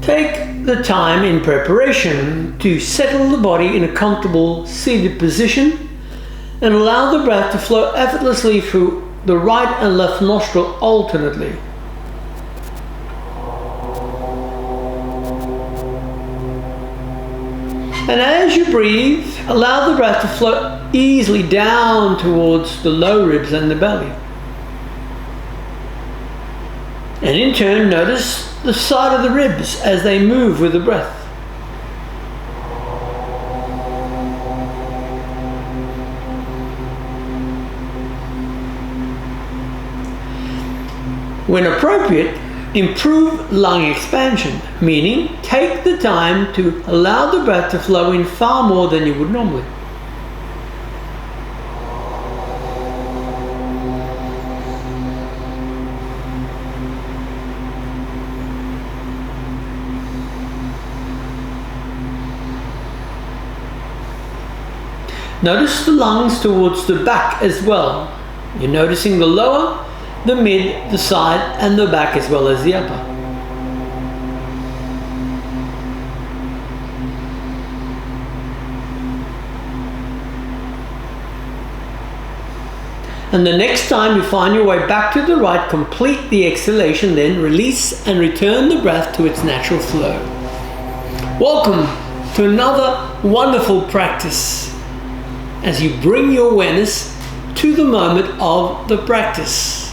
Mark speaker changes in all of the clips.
Speaker 1: Take the time in preparation to settle the body in a comfortable seated position and allow the breath to flow effortlessly through the right and left nostril alternately. And as you breathe, allow the breath to flow easily down towards the low ribs and the belly. And in turn, notice the side of the ribs as they move with the breath. When appropriate, improve lung expansion, meaning take the time to allow the breath to flow in far more than you would normally. Notice the lungs towards the back as well. You're noticing the lower, the mid, the side, and the back as well as the upper. And the next time you find your way back to the right, complete the exhalation, then release and return the breath to its natural flow. Welcome to another wonderful practice as you bring your awareness to the moment of the practice.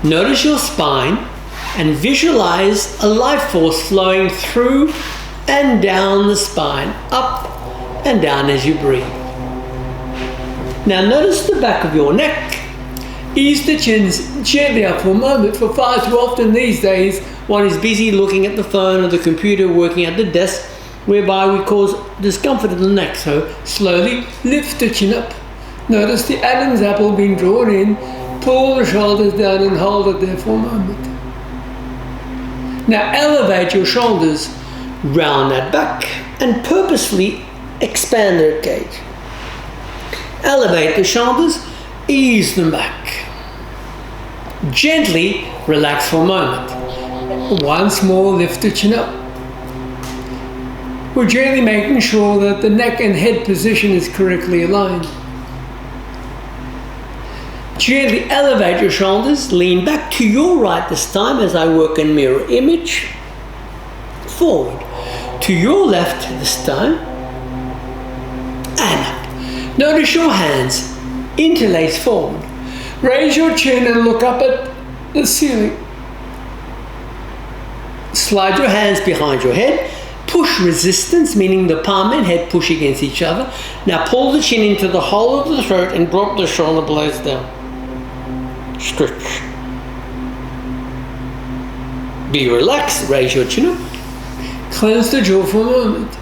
Speaker 1: Notice your spine and visualize a life force flowing through and down the spine, up and down as you breathe. Now notice the back of your neck. Ease the chins gently up for a moment. For far too often these days, one is busy looking at the phone or the computer, working at the desk, whereby we cause discomfort in the neck. So slowly lift the chin up. Notice the Adam's apple being drawn in. Pull the shoulders down and hold it there for a moment. Now elevate your shoulders, round that back, and purposefully expand the ribcage. Elevate the shoulders, ease them back. Gently relax for a moment. Once more, lift the chin up. We're gently making sure that the neck and head position is correctly aligned. Gently elevate your shoulders, lean back to your right this time as I work in mirror image. Forward. To your left this time. And up. Notice your hands interlace forward. Raise your chin and look up at the ceiling. Slide your hands behind your head. Push resistance, meaning the palm and head push against each other. Now pull the chin into the hole of the throat and drop the shoulder blades down. Stretch. Be relaxed. Raise your chin up. Cleanse the jaw for a moment.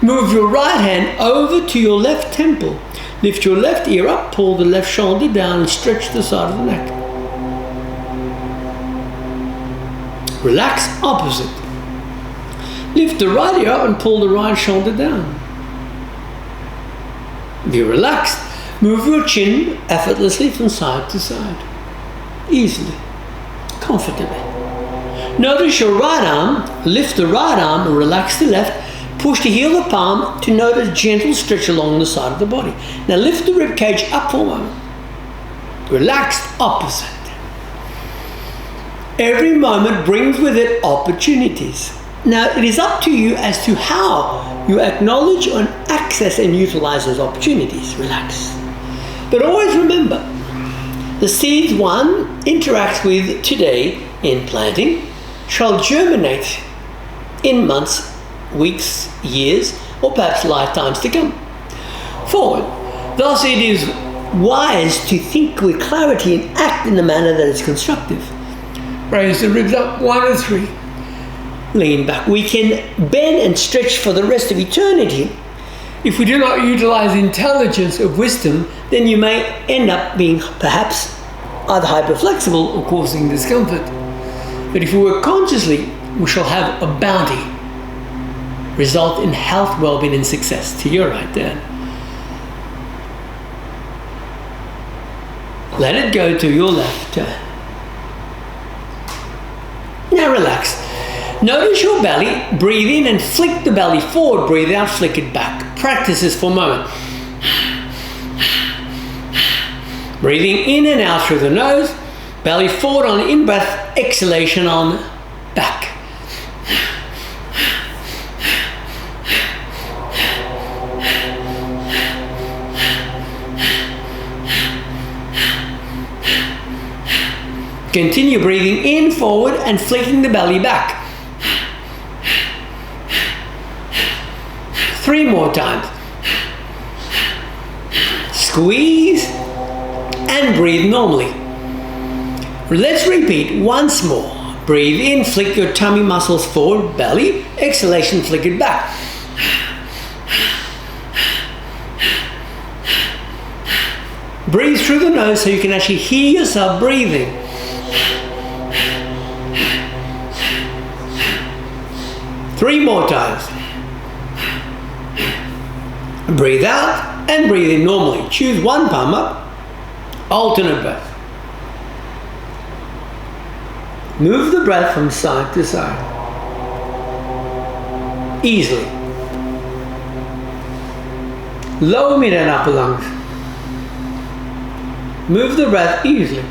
Speaker 1: Move your right hand over to your left temple. Lift your left ear up, pull the left shoulder down and stretch the side of the neck. Relax opposite. Lift the right ear up and pull the right shoulder down. Be relaxed. Move your chin effortlessly from side to side. Easily. Comfortably. Notice your right arm. Lift the right arm and relax the left. Push the heel of the palm to note a gentle stretch along the side of the body. Now lift the rib cage up for a moment. Relaxed opposite. Every moment brings with it opportunities. Now it is up to you as to how you acknowledge and access and utilize those opportunities. Relax. But always remember, the seeds one interacts with today in planting shall germinate in months, weeks, years, or perhaps lifetimes to come. Forward. Thus it is wise to think with clarity and act in a manner that is constructive. Raise the ribs up, 1 and 3. Lean back. We can bend and stretch for the rest of eternity. If we do not utilize intelligence or wisdom, then you may end up being perhaps either hyperflexible or causing discomfort. But if we work consciously, we shall have a bounty. Result in health, well-being, and success. To your right there. Let it go to your left. Now relax. Notice your belly, breathe in and flick the belly forward, breathe out, flick it back. Practice this for a moment. Breathing in and out through the nose, belly forward on the in-breath, exhalation on back. Continue breathing in, forward, and flicking the belly back. 3 more times. Squeeze and breathe normally. Let's repeat once more. Breathe in, flick your tummy muscles forward, belly, exhalation, flick it back. Breathe through the nose so you can actually hear yourself breathing. Three more times. Breathe out and breathe in normally. Choose one palm up, alternate breath. Move the breath from side to side. Easily. Lower, mid and upper lungs. Move the breath easily.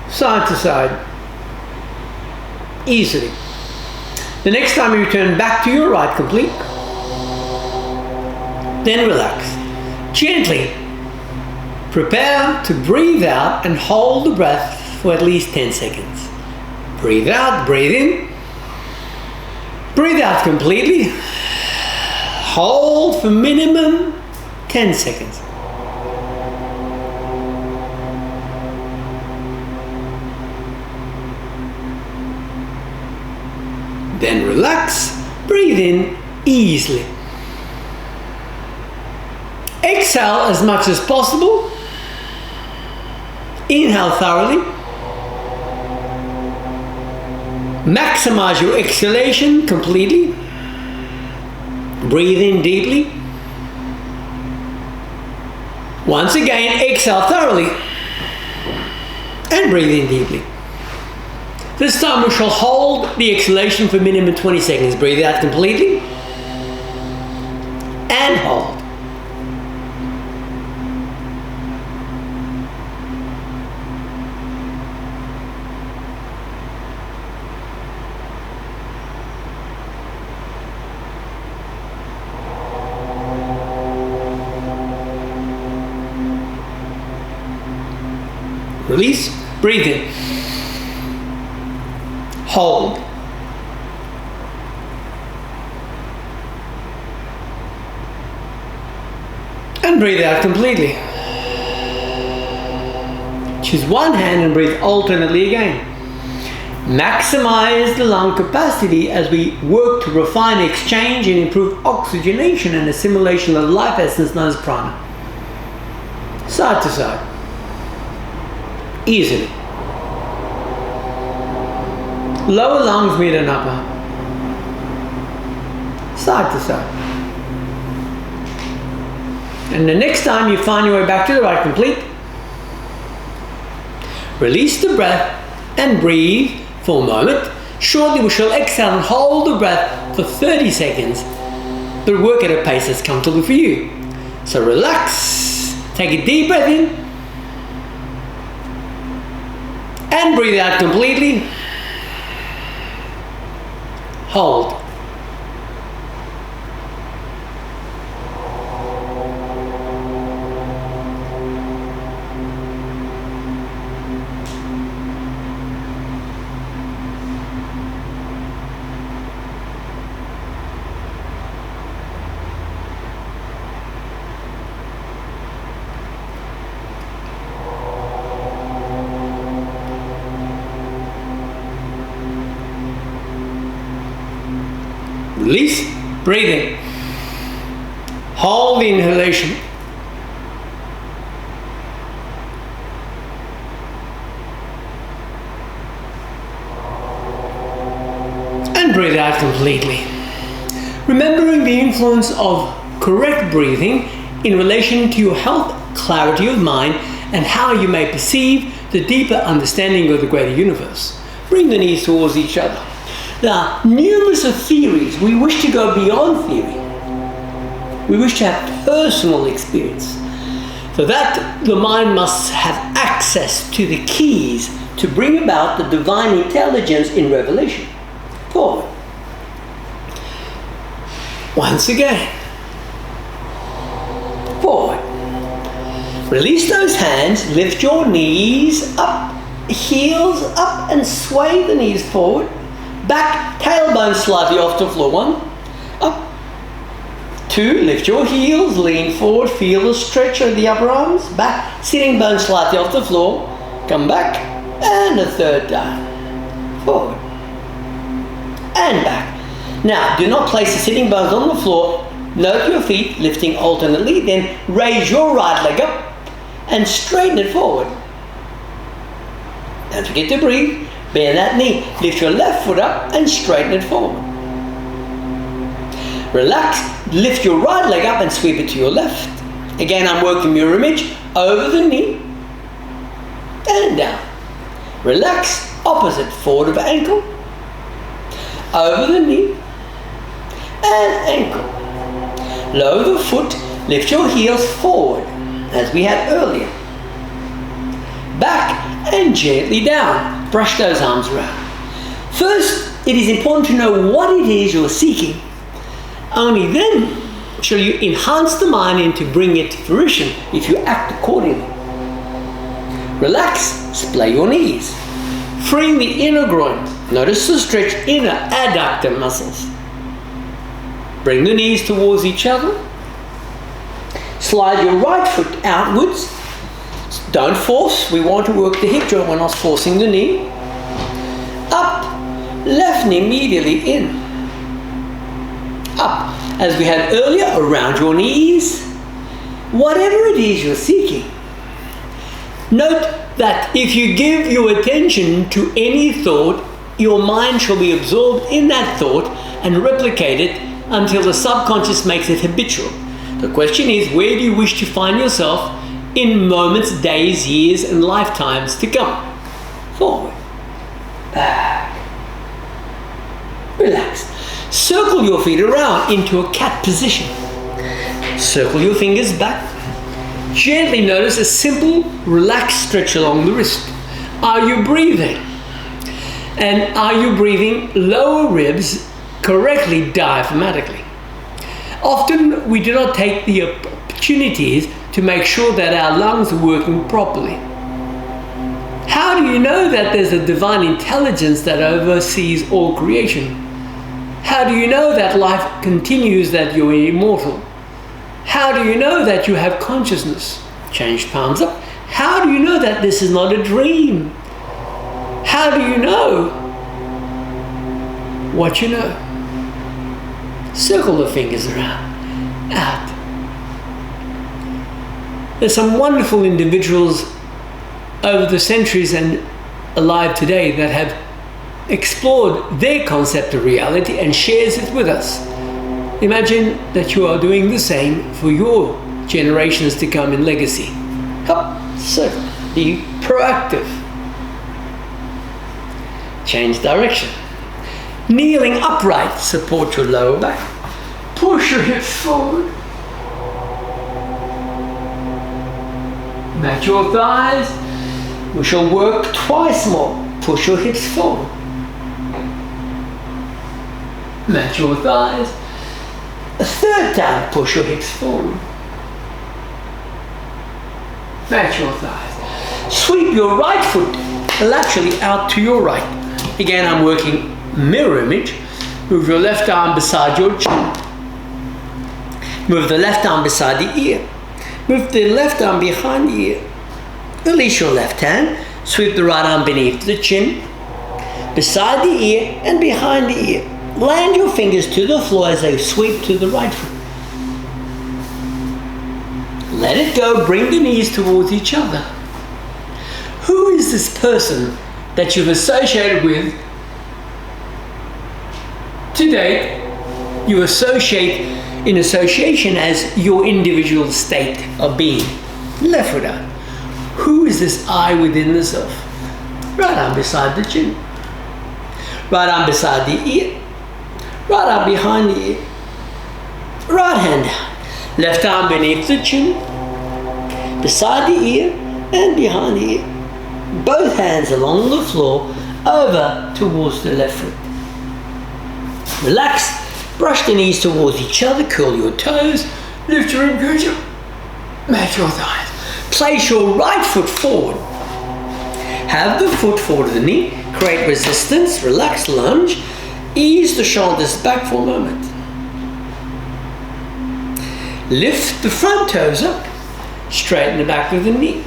Speaker 1: Side to side. Easily. The next time you return back to your right complete, then relax. Gently prepare to breathe out and hold the breath for at least 10 seconds. Breathe out, breathe in. Breathe out completely. Hold for minimum 10 seconds. Then relax, breathe in easily. Exhale as much as possible. Inhale thoroughly. Maximize your exhalation completely. Breathe in deeply. Once again, exhale thoroughly. And breathe in deeply. This time we shall hold the exhalation for minimum 20 seconds. Breathe out completely. And hold. Release, breathe in. Hold. And breathe out completely. Choose one hand and breathe alternately again. Maximize the lung capacity as we work to refine exchange and improve oxygenation and assimilation of life essence known as prana. Side to side. Easily. Lower lungs, mid and upper. Side to side. And the next time you find your way back to the right complete, release the breath and breathe for a moment. Shortly we shall exhale and hold the breath for 30 seconds, but work at a pace that's comfortable for you. So relax, take a deep breath in, and breathe out completely. Hold. Release, breathing. Hold the inhalation. And breathe out completely. Remembering the influence of correct breathing in relation to your health, clarity of mind, and how you may perceive the deeper understanding of the greater universe. Bring the knees towards each other. Now, numerous of theories, we wish to go beyond theory. We wish to have personal experience. For that, the mind must have access to the keys to bring about the divine intelligence in revelation. Forward. Once again. Forward. Release those hands, lift your knees up, heels up, and sway the knees forward. Back, tailbone slightly off the floor. 1, up. 2, lift your heels, lean forward, feel the stretch of the upper arms. Back, sitting bone slightly off the floor. Come back, and a third down. Forward. And back. Now, do not place the sitting bones on the floor. Note your feet lifting alternately. Then raise your right leg up and straighten it forward. Don't forget to breathe. Bend that knee. Lift your left foot up and straighten it forward. Relax. Lift your right leg up and sweep it to your left. Again, I'm working mirror image over the knee and down. Relax. Opposite. Forward of ankle. Over the knee and ankle. Lower the foot. Lift your heels forward as we had earlier. Back and gently down. Brush those arms around. First, it is important to know what it is you're seeking. Only then shall you enhance the mind and to bring it to fruition if you act accordingly. Relax, splay your knees. Freeing the inner groin. Notice the stretch inner adductor muscles. Bring the knees towards each other. Slide your right foot outwards. Don't force. We want to work the hip joint. We're not forcing the knee. Up. Left knee immediately in. Up. As we had earlier, around your knees. Whatever it is you're seeking. Note that if you give your attention to any thought, your mind shall be absorbed in that thought and replicate it until the subconscious makes it habitual. The question is, where do you wish to find yourself in moments, days, years, and lifetimes to come? Forward. Back. Relax. Circle your feet around into a cat position. Circle your fingers back. Gently notice a simple, relaxed stretch along the wrist. Are you breathing? And are you breathing lower ribs correctly diaphragmatically? Often we do not take the opportunities to make sure that our lungs are working properly. How do you know that there's a divine intelligence that oversees all creation? How do you know that life continues, that you're immortal? How do you know that you have consciousness? Change palms up. How do you know that this is not a dream? How do you know what you know? Circle the fingers around, out. There's some wonderful individuals over the centuries and alive today that have explored their concept of reality and shares it with us. Imagine that you are doing the same for your generations to come in legacy. Up, circle, be proactive. Change direction. Kneeling upright, support your lower back. Push your hips forward. Match your thighs. We shall work twice more. Push your hips forward. Match your thighs. A third time, push your hips forward. Match your thighs. Sweep your right foot laterally out to your right. Again, I'm working mirror image. Move your left arm beside your chin. Move the left arm beside the ear. Move the left arm behind the ear. Release your left hand. Sweep the right arm beneath the chin, beside the ear and behind the ear. Land your fingers to the floor as they sweep to the right foot. Let it go. Bring the knees towards each other. Who is this person that you've associated with to date? You associate in association as your individual state of being. Left foot out. Who is this I within the self? Right arm beside the chin. Right arm beside the ear. Right arm behind the ear. Right hand down. Left arm beneath the chin. Beside the ear and behind the ear. Both hands along the floor, over towards the left foot. Relax. Brush the knees towards each other. Curl your toes. Lift your ribcage up. Match your thighs. Place your right foot forward. Have the foot forward of the knee. Create resistance. Relax, lunge. Ease the shoulders back for a moment. Lift the front toes up. Straighten the back of the knee.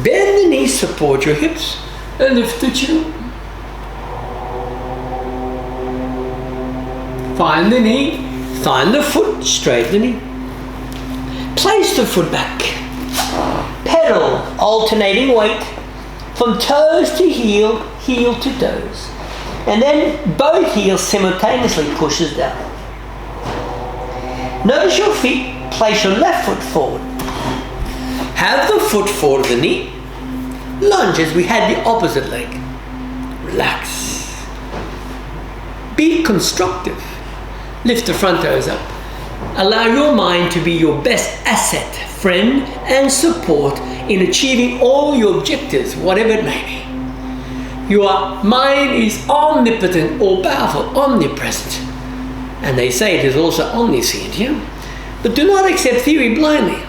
Speaker 1: Bend the knees, support your hips, and lift the chin up. Find the knee, find the foot, straighten the knee. Place the foot back. Pedal, alternating weight from toes to heel, heel to toes. And then both heels simultaneously pushes down. Notice your feet, place your left foot forward. Have the foot forward of the knee. Lunge as we had the opposite leg. Relax. Be constructive. Lift the front toes up. Allow your mind to be your best asset, friend, and support in achieving all your objectives, whatever it may be. Your mind is omnipotent, all-powerful, omnipresent. And they say it is also omniscient, yeah? But do not accept theory blindly.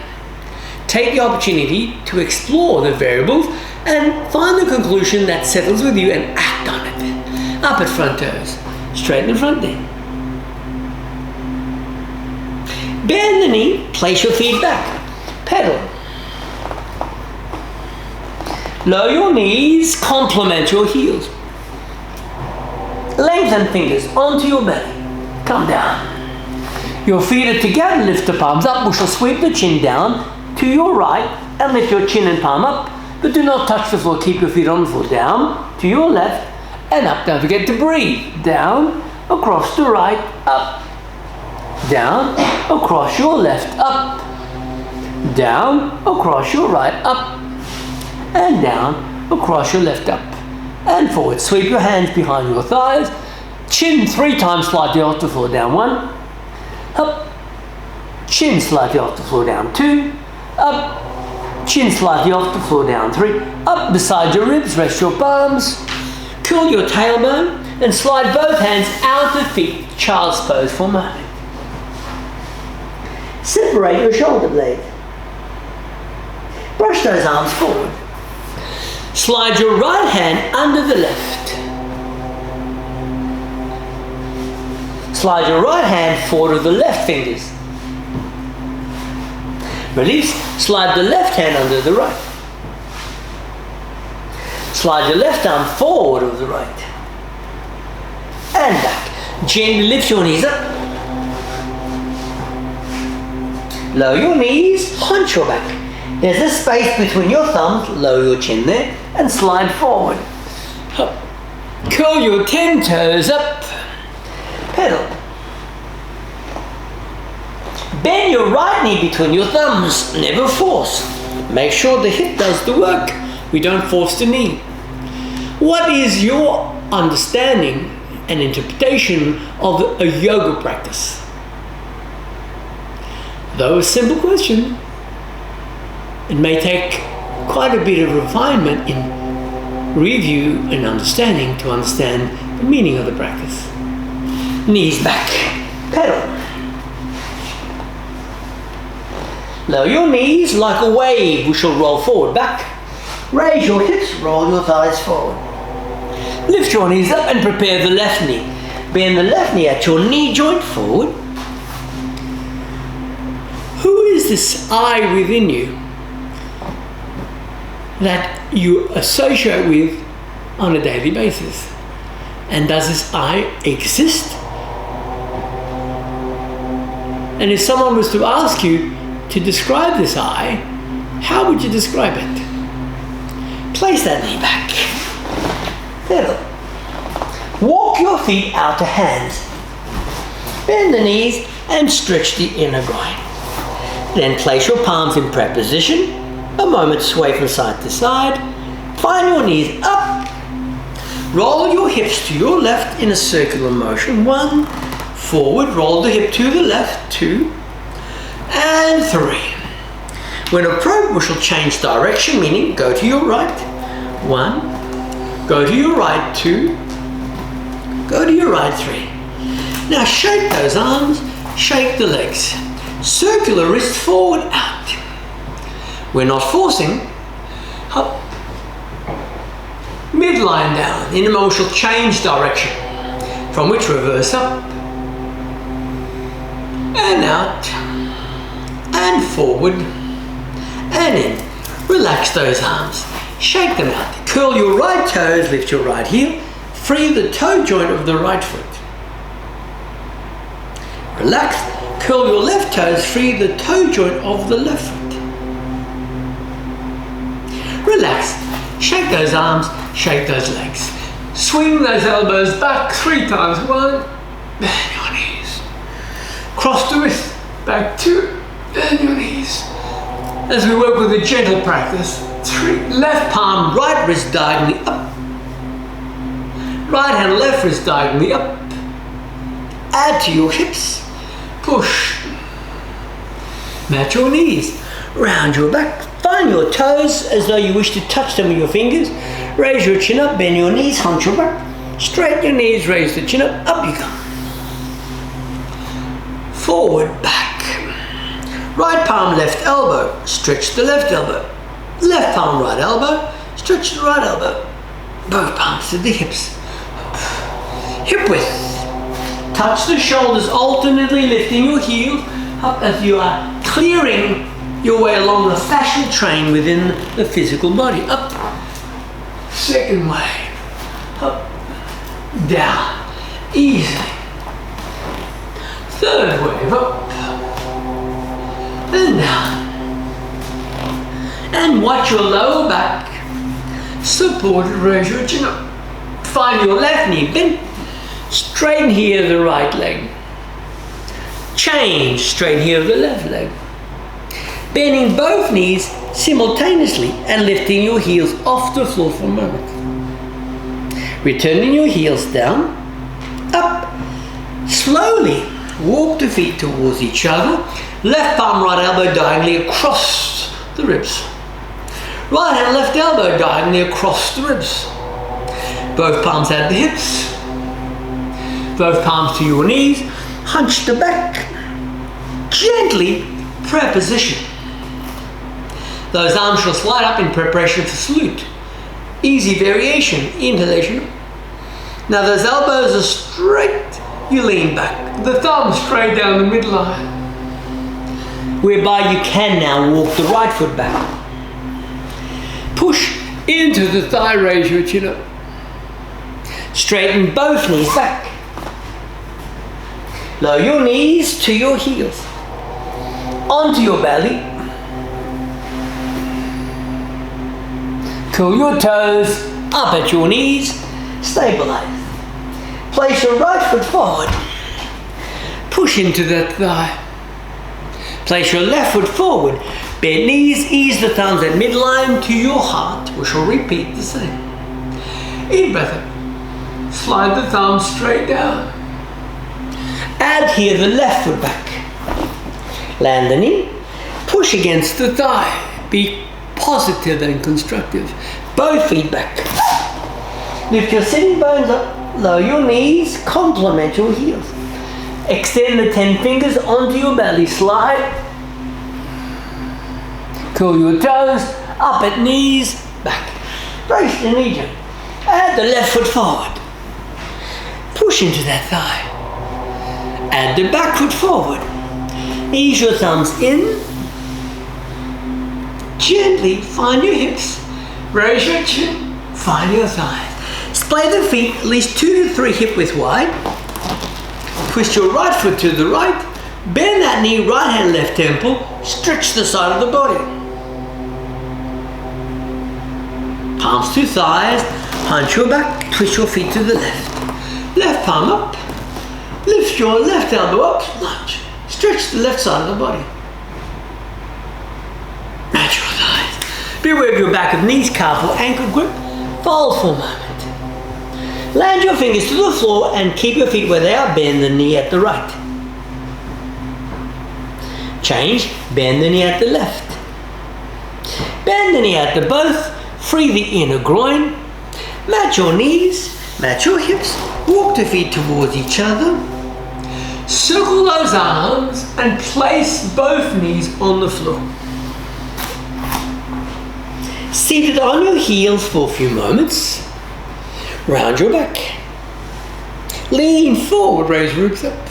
Speaker 1: Take the opportunity to explore the variables and find the conclusion that settles with you and act on it. Up at front toes. Straighten the front knee. Bend the knee. Place your feet back. Pedal. Lower your knees. Complement your heels. Lengthen fingers onto your belly. Come down. Your feet are together. Lift the palms up. We shall sweep the chin down to your right and lift your chin and palm up, but do not touch the floor. Keep your feet on the floor. Down to your left and up. Don't forget to breathe. Down, across the right, up. Down, across your left, up. Down, across your right, up. And down, across your left, up. And forward. Sweep your hands behind your thighs. Chin 3 times slightly off the floor. Down 1. Up. Chin slightly off the floor. Down 2. Up. Chin slightly off the floor. Down 3. Up beside your ribs. Rest your palms. Curl your tailbone and slide both hands out of feet. Child's pose for a moment. Separate your shoulder blade. Brush those arms forward. Slide your right hand under the left. Slide your right hand forward of the left fingers. Release. Slide the left hand under the right. Slide your left arm forward of the right. And back. Gently lift your knees up. Lower your knees, hunch your back. There's a space between your thumbs. Lower your chin there and slide forward. Up. Curl your 10 toes up. Pedal. Bend your right knee between your thumbs. Never force. Make sure the hip does the work. We don't force the knee. What is your understanding and interpretation of a yoga practice? Though a simple question, it may take quite a bit of refinement in review and understanding to understand the meaning of the practice. Knees back. Pedal. Lower your knees like a wave. We shall roll forward. Back. Raise your hips. Roll your thighs forward. Lift your knees up and prepare the left knee. Bend the left knee at your knee joint forward. Who is this I within you that you associate with on a daily basis? And does this I exist? And if someone was to ask you to describe this I, how would you describe it? Place that knee back. Pedal. Walk your feet out to hands. Bend the knees and stretch the inner groin. Then place your palms in prayer position. A moment sway from side to side. Find your knees up. Roll your hips to your left in a circular motion. 1, forward, roll the hip to the left, 2, and 3. When appropriate, we shall change direction, meaning go to your right, 1, go to your right, 2, go to your right, 3. Now shake those arms, shake the legs. Circular wrist forward, out. We're not forcing. Up. Midline down. In a moment we shall change direction. From which reverse up. And out. And forward. And in. Relax those arms. Shake them out. Curl your right toes, lift your right heel. Free the toe joint of the right foot. Relax. Curl your left toes, free the toe joint of the left foot. Relax. Shake those arms, shake those legs. Swing those elbows back 3 times. 1, bend your knees. Cross the wrist, back 2, bend your knees. As we work with a gentle practice, 3, left palm, right wrist diagonally up. Right hand, left wrist diagonally up. Add to your hips. Push. Match your knees. Round your back. Find your toes as though you wish to touch them with your fingers. Raise your chin up, bend your knees, hunch your back. Straighten your knees, raise the chin up you come. Forward, back. Right palm, left elbow. Stretch the left elbow. Left palm, right elbow. Stretch the right elbow. Both palms to the hips. Hip width. Touch the shoulders, alternately lifting your heels up as you are clearing your way along the fascial train within the physical body. Up. Second wave. Up. Down. Easily. Third wave. Up. And down. And watch your lower back. Supported, raise your chin up. Find your left knee bent. Straighten here the right leg. Change, straighten here the left leg. Bending both knees simultaneously and lifting your heels off the floor for a moment. Returning your heels down, up. Slowly walk the feet towards each other. Left palm, right elbow diagonally across the ribs. Right hand, left elbow diagonally across the ribs. Both palms at the hips. Both palms to your knees, hunch the back, gently prayer position. Those arms shall slide up in preparation for salute. Easy variation, inhalation. Now those elbows are straight, you lean back. The thumb straight down the midline. Whereby you can now walk the right foot back. Push into the thigh, raise your chin up. Straighten both knees back. Lower your knees to your heels, onto your belly. Curl your toes up at your knees, stabilize. Place your right foot forward. Push into that thigh. Place your left foot forward. Bend knees, ease the thumbs at midline to your heart. We shall repeat the same. In breath up. Slide the thumbs straight down. Add here the left foot back. Land the knee. Push against the thigh. Be positive and constructive. Both feet back. Lift your sitting bones up. Lower your knees. Complement your heels. Extend the 10 fingers onto your belly. Slide. Curl your toes. Up at knees. Back. Brace the knee joint. Add the left foot forward. Push into that thigh. Add the back foot forward. Ease your thumbs in. Gently find your hips. Raise your chin. Find your thighs. Splay the feet at least 2 to 3 hip width wide. Twist your right foot to the right. Bend that knee, right hand, left temple. Stretch the side of the body. Palms to thighs. Hunch your back. Twist your feet to the left. Left palm up. Lift your left elbow up, lunge. Stretch the left side of the body. Match your thighs. Beware of your back of knees, calf or ankle grip. Fold for a moment. Land your fingers to the floor and keep your feet where they are. Bend the knee at the right. Change. Bend the knee at the left. Bend the knee at the both. Free the inner groin. Match your knees. Match your hips. Walk the feet towards each other. Circle those arms and place both knees on the floor. Seated on your heels for a few moments. Round your back. Lean forward, raise ribs up.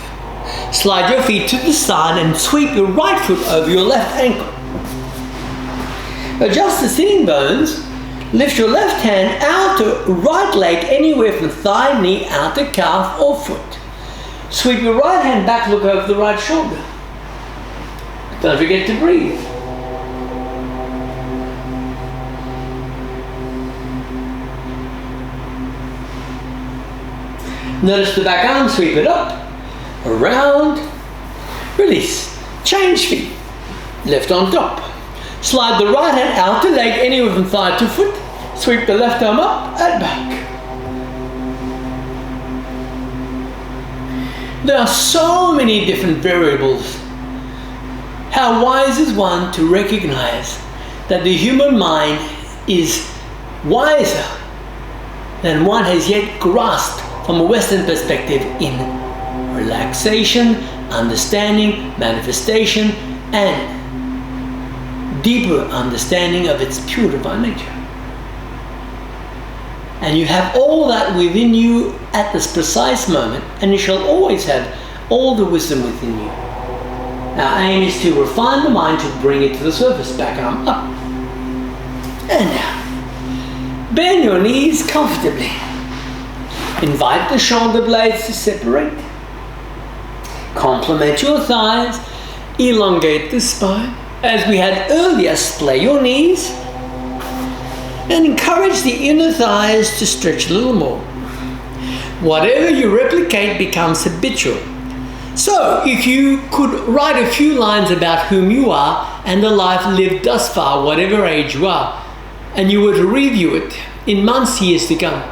Speaker 1: Slide your feet to the side and sweep your right foot over your left ankle. Adjust the sitting bones. Lift your left hand out to right leg anywhere from thigh, knee, outer calf or foot. Sweep your right hand back, look over the right shoulder. Don't forget to breathe. Notice the back arm, sweep it up, around, release. Change feet, left on top. Slide the right hand out to leg anywhere from thigh to foot. Sweep the left arm up and back. There are so many different variables. How wise is one to recognize that the human mind is wiser than one has yet grasped from a Western perspective in relaxation, understanding, manifestation, and deeper understanding of its pure divine nature. And you have all that within you at this precise moment, and you shall always have all the wisdom within you. Our aim is to refine the mind to bring it to the surface. Back arm up and down. Bend your knees comfortably. Invite the shoulder blades to separate. Complement your thighs. Elongate the spine. As we had earlier, splay your knees and encourage the inner thighs to stretch a little more. Whatever you replicate becomes habitual. So, if you could write a few lines about whom you are and the life lived thus far, whatever age you are, and you were to review it in months, years to come,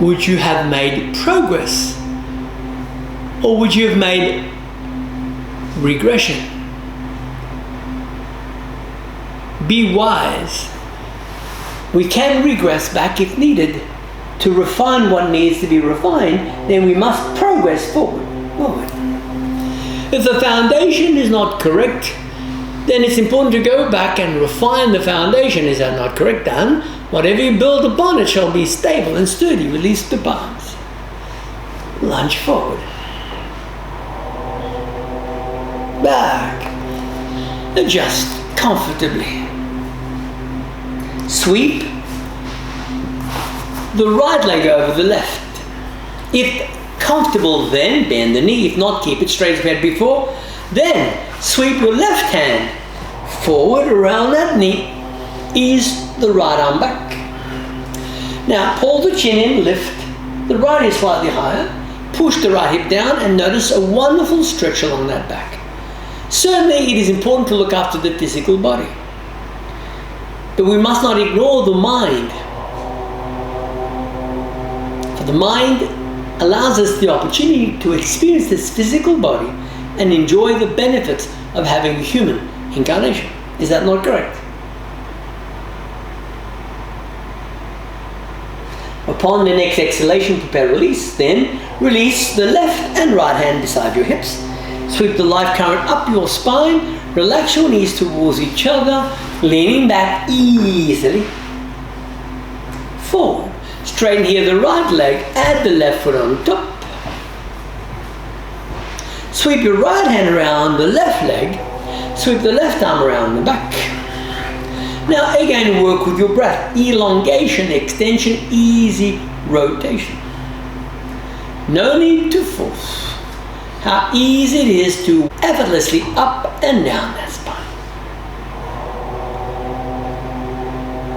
Speaker 1: would you have made progress? Or would you have made regression? Be wise. We can regress back if needed. To refine what needs to be refined, then we must progress forward. If the foundation is not correct, then it's important to go back and refine the foundation. Is that not correct, Dan? Whatever you build upon, it shall be stable and sturdy. Release the palms. Lunge forward. Back. Adjust comfortably. Sweep the right leg over the left. If comfortable, then bend the knee. If not, keep it straight as we had before. Then sweep your left hand forward around that knee. Ease the right arm back. Now pull the chin in, lift the right hip slightly higher. Push the right hip down and notice a wonderful stretch along that back. Certainly it is important to look after the physical body. But we must not ignore the mind. For the mind allows us the opportunity to experience this physical body and enjoy the benefits of having a human incarnation. Is that not correct? Upon the next exhalation, prepare release. Then release the left and right hand beside your hips. Sweep the life current up your spine. Relax your knees towards each other, leaning back easily. Forward. Straighten here the right leg, add the left foot on top. Sweep your right hand around the left leg. Sweep the left arm around the back. Now again, work with your breath. Elongation, extension, easy rotation. No need to force. How easy it is to effortlessly up and down that spine.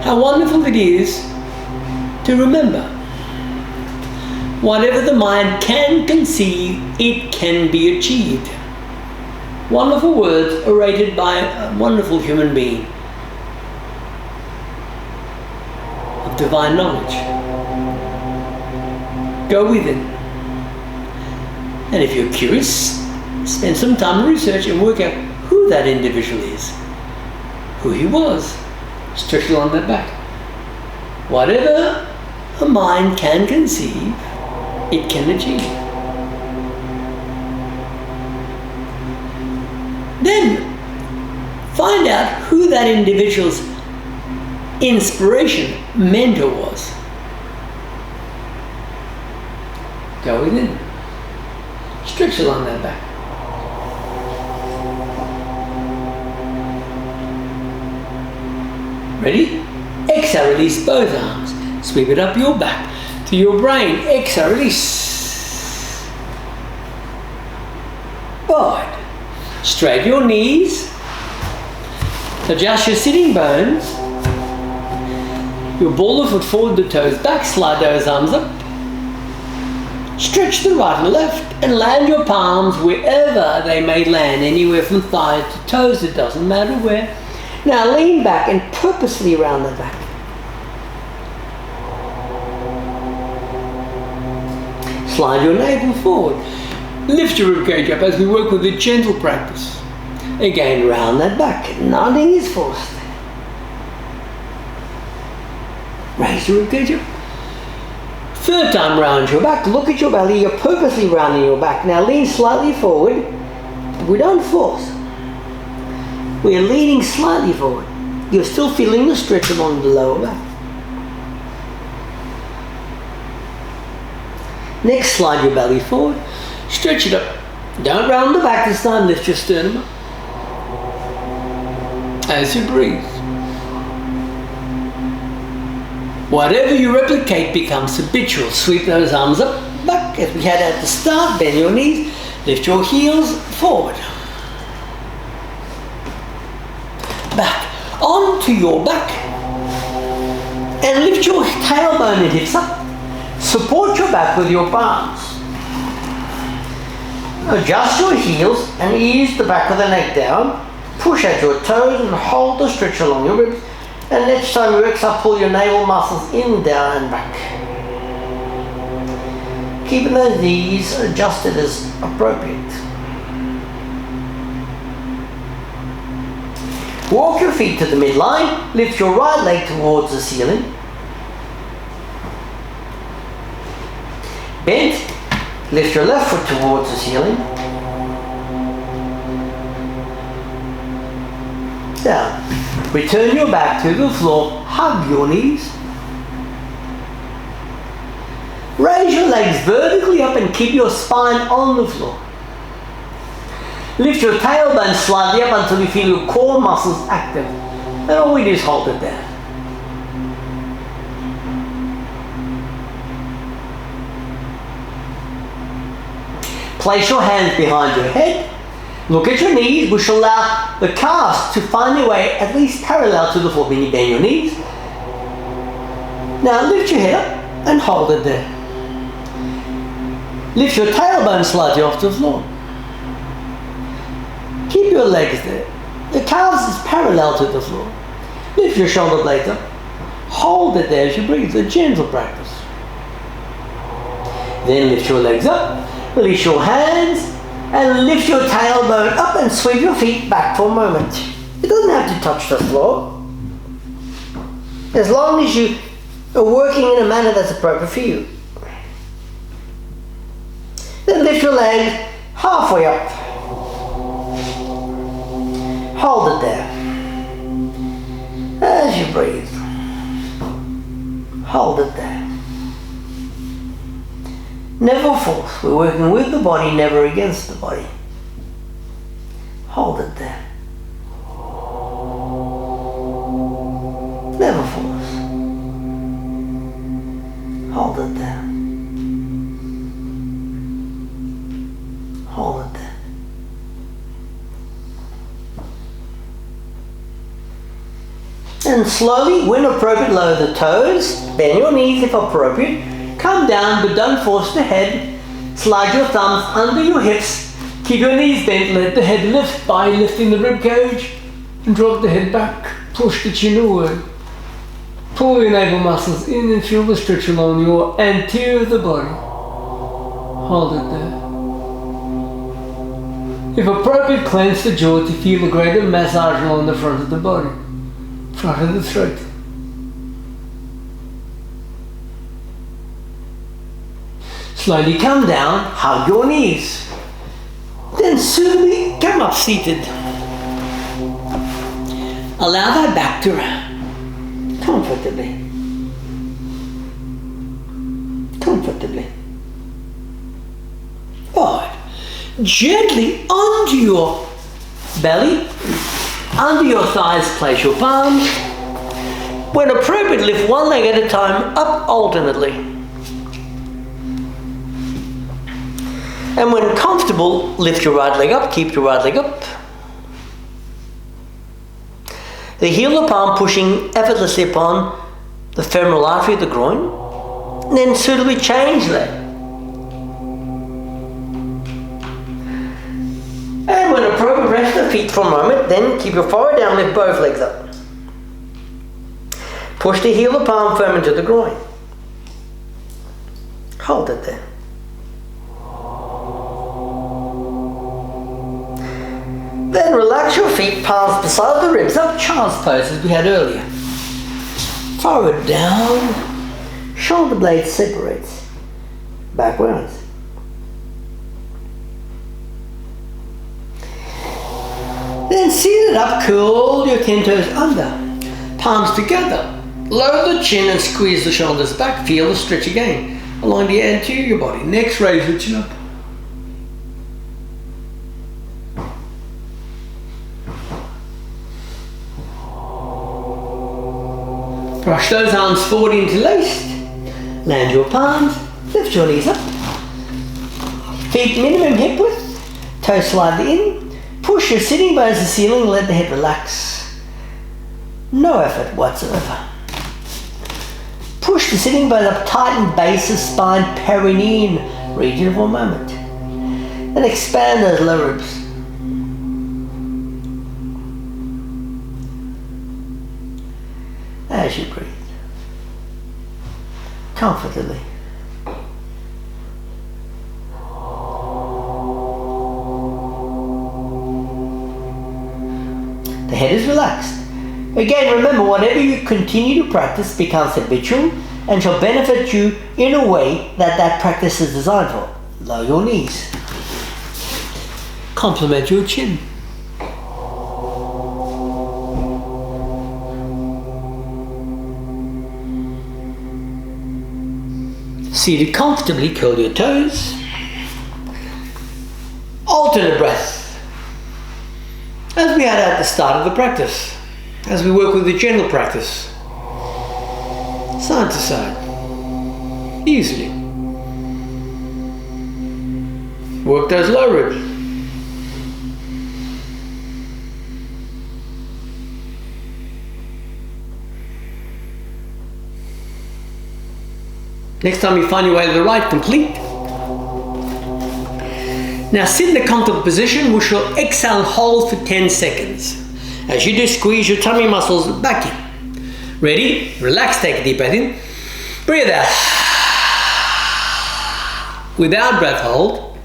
Speaker 1: How wonderful it is to remember. Whatever the mind can conceive, it can be achieved. Wonderful words orated by a wonderful human being. of divine knowledge. Go within. And if you're curious, spend some time to research and work out who that individual is, who he was. Stretch along that back. Whatever a mind can conceive, it can achieve. Then find out who that individual's inspiration, mentor was. Go within. Stretch along that back. Ready? Exhale, release both arms. Sweep it up your back to your brain. Exhale, release. Forward. Straighten your knees. Adjust your sitting bones. Your ball the foot forward, the toes back. Slide those arms up. Stretch the right and left and land your palms wherever they may land. Anywhere from thighs to toes, it doesn't matter where. Now lean back and purposely round the back. Slide your navel forward. Lift your ribcage up as we work with a gentle practice. Again, round that back. Nothing is forced. Raise your ribcage up. Third time, round your back. Look at your belly. You're purposely rounding your back. Now lean slightly forward. We don't force. We're leaning slightly forward. You're still feeling the stretch along the lower back. Next, slide your belly forward. Stretch it up. Don't round the back this time. Lift your sternum up. As you breathe. Whatever you replicate becomes habitual. Sweep those arms up, back, as we had at the start. Bend your knees. Lift your heels forward. Back. Onto your back. And lift your tailbone and hips up. Support your back with your palms. Adjust your heels and ease the back of the neck down. Push at your toes and hold the stretch along your ribs. And next time you exhale, pull your navel muscles in, down and back. Keeping those knees adjusted as appropriate. Walk your feet to the midline. Lift your right leg towards the ceiling. Bend. Lift your left foot towards the ceiling. Down. Return your back to the floor. Hug your knees. Raise your legs vertically up and keep your spine on the floor. Lift your tailbone slightly up until you feel your core muscles active. And all we do is hold it there. Place your hands behind your head. Look at your knees, which will allow the calves to find their way at least parallel to the floor. When you bend your knees. Now lift your head up and hold it there. Lift your tailbone slightly off the floor. Keep your legs there. The calves is parallel to the floor. Lift your shoulder blades up. Hold it there as you breathe. It's a gentle practice. Then lift your legs up. Release your hands. And lift your tailbone up and sweep your feet back for a moment. It doesn't have to touch the floor. As long as you are working in a manner that's appropriate for you. Then lift your leg halfway up. Hold it there. As you breathe. Hold it there. Never force. We're working with the body, never against the body. Hold it there. Never force. Hold it there. Hold it there. And slowly, when appropriate, lower the toes. Bend your knees if appropriate. Come down, but don't force the head. Slide your thumbs under your hips. Keep your knees bent. Let the head lift by lifting the rib cage. And drop the head back. Push the chin away.
Speaker 2: Pull your navel muscles in and feel the stretch along your anterior of the body. Hold it there. If appropriate, clench the jaw to feel a greater massage along the front of the body, front of the throat.
Speaker 1: Slowly come down, hug your knees. Then slowly come up seated. Allow that back to round. Comfortably. Comfortably. Forward. Gently onto your belly, under your thighs place your palms. When appropriate, lift one leg at a time up alternately. And when comfortable, lift your right leg up, keep your right leg up. The heel of palm pushing effortlessly upon the femoral artery of the groin. And then suitably change leg. And when appropriate, rest the feet for a moment, then keep your forehead down, lift both legs up. Push the heel of palm firm into the groin. Hold it there. Then relax your feet, palms beside the ribs, up child's pose as we had earlier. Forward down, shoulder blade separates, backwards. Then seated up, curl your 10 toes under, palms together. Lower the chin and squeeze the shoulders back. Feel the stretch again along the anterior body. Next, raise the chin up. Brush those arms forward interlaced. Land your palms. Lift your knees up. Feet minimum hip width. Toes slightly in. Push your sitting bones to the ceiling. Let the head relax. No effort whatsoever. Push the sitting bones up. Tighten base of spine, perineum region for a moment. And expand those lower ribs. As you breathe, comfortably. The head is relaxed. Again, remember, whatever you continue to practice becomes habitual and shall benefit you in a way that practice is designed for. Lower your knees. Complement your chin. Seated comfortably, curl your toes. Alternate breath. As we had at the start of the practice, as we work with the gentle practice, side to side, easily. Work those low ribs. Next time you find your way to the right, complete. Now sit in the comfortable position. We shall exhale and hold for 10 seconds. As you do, squeeze your tummy muscles back in. Ready? Relax, take a deep breath in. Breathe out. Without breath, hold.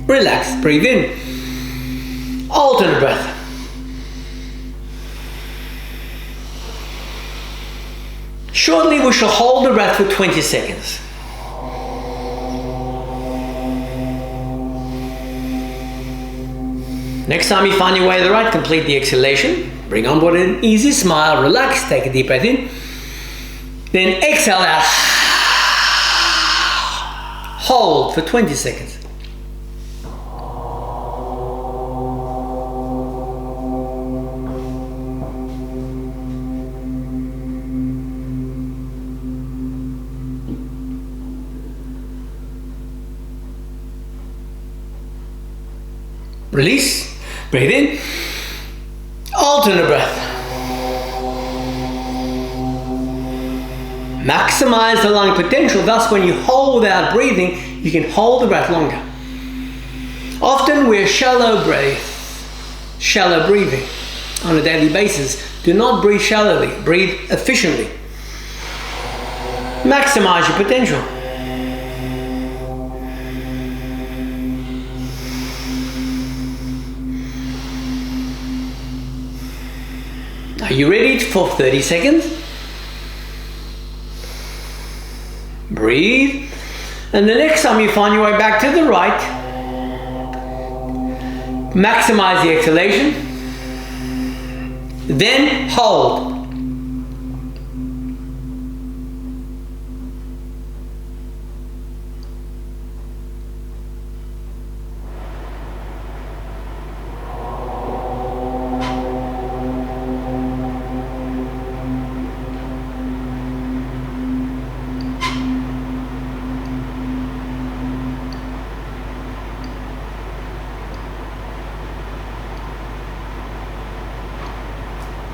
Speaker 1: Relax, breathe in. Alternate breath. Shortly, we shall hold the breath for 20 seconds. Next time you find your way to the right, complete the exhalation. Bring on board an easy smile, relax, take a deep breath in. Then exhale out. Hold for 20 seconds. Release, breathe in, alternate breath. Maximize the lung potential, thus when you hold without breathing, you can hold the breath longer. Often we're shallow breathing on a daily basis. Do not breathe shallowly, breathe efficiently. Maximize your potential. Are you ready for 30 seconds? Breathe. And the next time you find your way back to the right, maximize the exhalation. Then hold.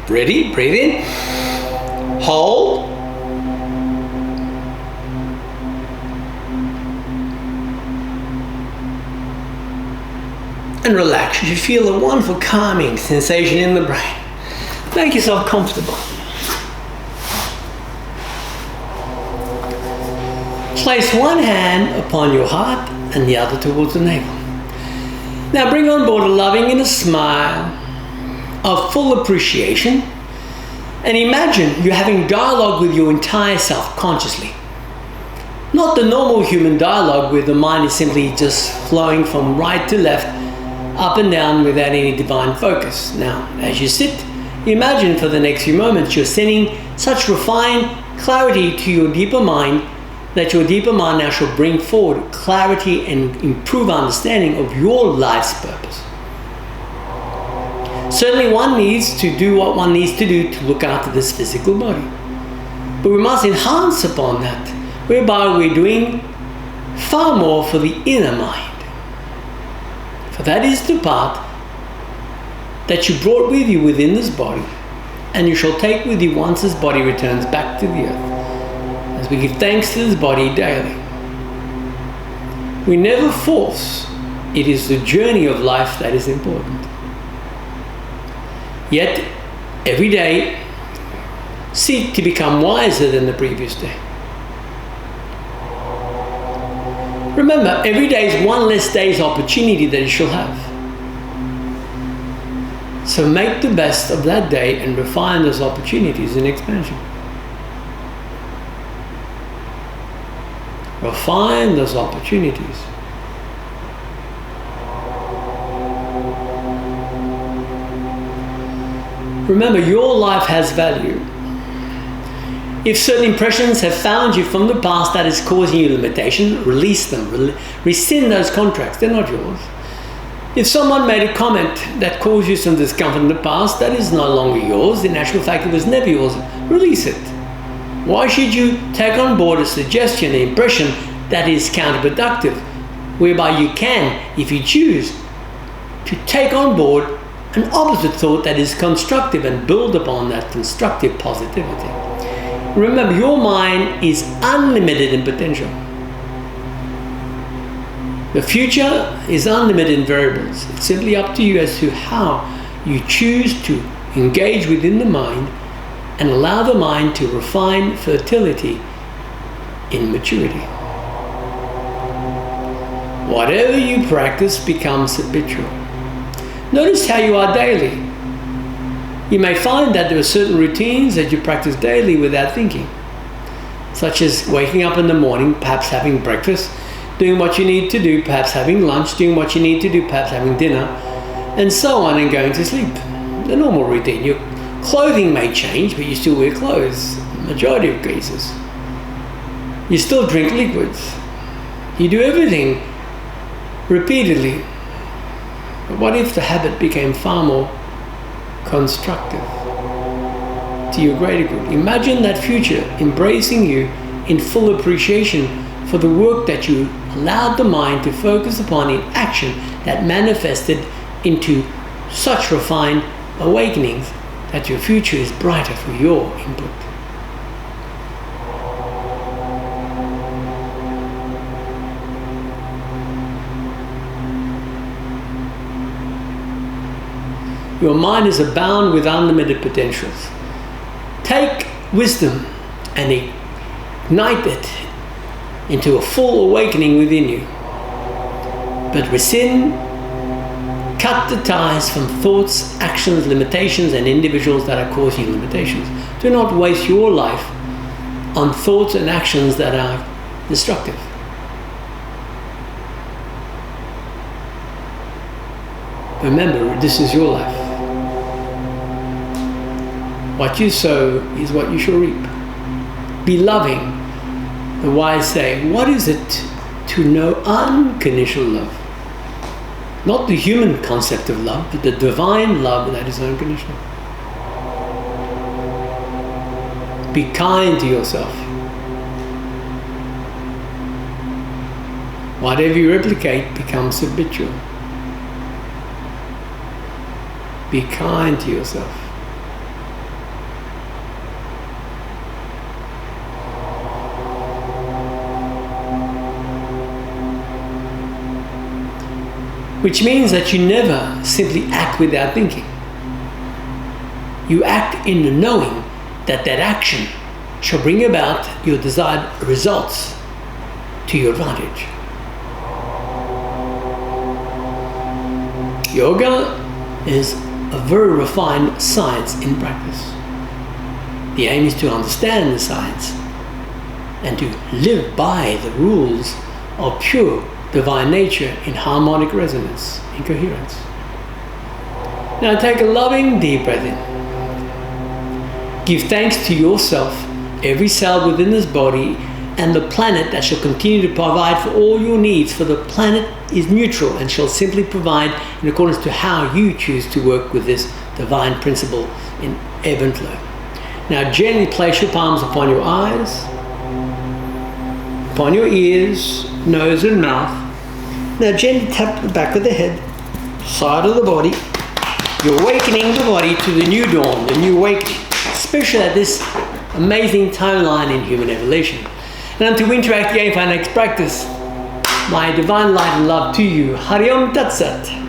Speaker 1: Ready? Breathe in. Hold. And relax. You should feel a wonderful calming sensation in the brain. Make yourself comfortable. Place one hand upon your heart and the other towards the navel. Now bring on board a loving inner smile of full appreciation, and imagine you're having dialogue with your entire self consciously. Not the normal human dialogue where the mind is simply just flowing from right to left, up and down without any divine focus. Now, as you sit, imagine for the next few moments you're sending such refined clarity to your deeper mind that your deeper mind now shall bring forward clarity and improve understanding of your life's purpose. Certainly one needs to do what one needs to do to look after this physical body. But we must enhance upon that, whereby we're doing far more for the inner mind. For that is the part that you brought with you within this body, and you shall take with you once this body returns back to the earth, as we give thanks to this body daily. We never force. It is the journey of life that is important. Yet, every day, seek to become wiser than the previous day. Remember, every day is one less day's opportunity that you shall have. So make the best of that day and refine those opportunities in expansion. Refine those opportunities. Remember, your life has value. If certain impressions have found you from the past that is causing you limitation, release them. Rescind those contracts. They're not yours. If someone made a comment that caused you some discomfort in the past, that is no longer yours. In actual fact, it was never yours. Release it. Why should you take on board a suggestion, an impression that is counterproductive, whereby you can, if you choose, to take on board an opposite thought that is constructive and build upon that constructive positivity. Remember, your mind is unlimited in potential. The future is unlimited in variables. It's simply up to you as to how you choose to engage within the mind and allow the mind to refine fertility in maturity. Whatever you practice becomes habitual. Notice how you are daily. You may find that there are certain routines that you practice daily without thinking, such as waking up in the morning, perhaps having breakfast, doing what you need to do, perhaps having lunch, doing what you need to do, perhaps having dinner, and so on, and going to sleep. The normal routine. Your clothing may change, but you still wear clothes, in the majority of cases. You still drink liquids. You do everything repeatedly. But what if the habit became far more constructive to your greater good? Imagine that future embracing you in full appreciation for the work that you allowed the mind to focus upon in action that manifested into such refined awakenings that your future is brighter for your input. Your mind is abound with unlimited potentials. Take wisdom and ignite it into a full awakening within you. But rescind, cut the ties from thoughts, actions, limitations, and individuals that are causing you limitations. Do not waste your life on thoughts and actions that are destructive. Remember, this is your life. What you sow is what you shall reap. Be loving. The wise say, what is it to know unconditional love? Not the human concept of love, but the divine love that is unconditional. Be kind to yourself. Whatever you replicate becomes habitual. Be kind to yourself. Which means that you never simply act without thinking. You act in the knowing that that action shall bring about your desired results to your advantage. Yoga is a very refined science in practice. The aim is to understand the science and to live by the rules of pure divine nature in harmonic resonance, in coherence. Now take a loving deep breath in. Give thanks to yourself, every cell within this body, and the planet that shall continue to provide for all your needs, for the planet is neutral and shall simply provide in accordance to how you choose to work with this divine principle in ebb and flow. Now gently place your palms upon your eyes, upon your ears, nose and mouth. Now gently tap the back of the head, side of the body. You're awakening the body to the new dawn, the new awakening, especially at this amazing timeline in human evolution. And until we interact again for our next practice, my divine light and love to you. Hari Om Tat Sat.